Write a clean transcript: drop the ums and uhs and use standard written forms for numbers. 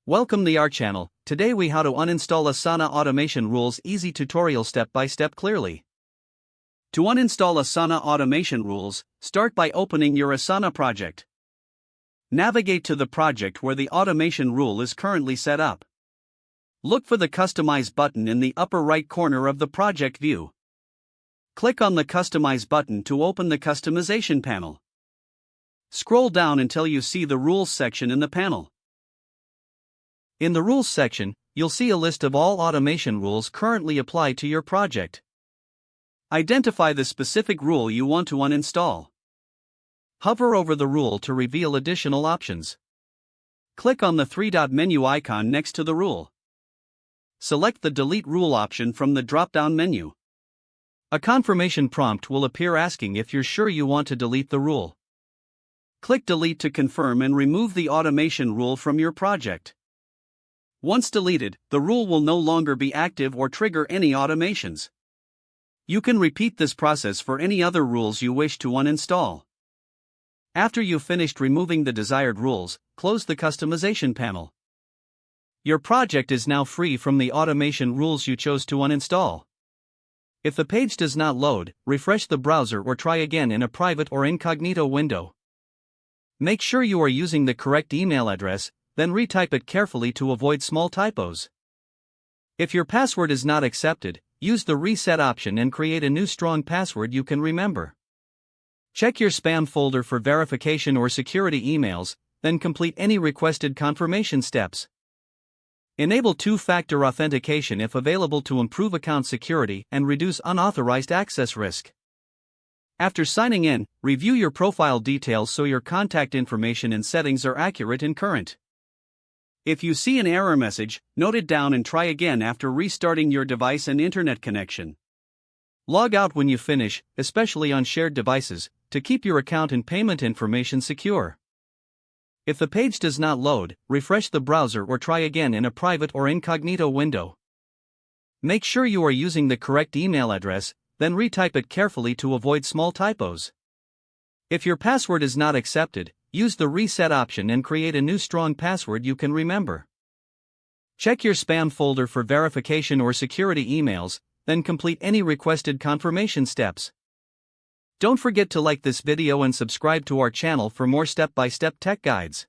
Welcome to our channel. Today we how to uninstall Asana automation rules easy tutorial step by step clearly. To uninstall Asana automation rules, start by opening your Asana project. Navigate to the project where the automation rule is currently set up. Look for the Customize button in the upper right corner of the project view. Click on the Customize button to open the customization panel. Scroll down until you see the Rules section in the panel. In the Rules section, you'll see a list of all automation rules currently applied to your project. Identify the specific rule you want to uninstall. Hover over the rule to reveal additional options. Click on the three-dot menu icon next to the rule. Select the Delete Rule option from the drop-down menu. A confirmation prompt will appear asking if you're sure you want to delete the rule. Click Delete to confirm and remove the automation rule from your project. Once deleted, the rule will no longer be active or trigger any automations. You can repeat this process for any other rules you wish to uninstall. After you've finished removing the desired rules, close the customization panel. Your project is now free from the automation rules you chose to uninstall. If the page does not load, refresh the browser or try again in a private or incognito window. Make sure you are using the correct email address, then retype it carefully to avoid small typos. If your password is not accepted, use the reset option and create a new strong password you can remember. Check your spam folder for verification or security emails, then complete any requested confirmation steps. Enable two-factor authentication if available to improve account security and reduce unauthorized access risk. After signing in, review your profile details so your contact information and settings are accurate and current. If you see an error message, note it down and try again after restarting your device and internet connection. Log out when you finish, especially on shared devices, to keep your account and payment information secure. If the page does not load, refresh the browser or try again in a private or incognito window. Make sure you are using the correct email address, then retype it carefully to avoid small typos. If your password is not accepted, use the reset option and create a new strong password you can remember. Check your spam folder for verification or security emails, then complete any requested confirmation steps. Don't forget to like this video and subscribe to our channel for more step-by-step tech guides.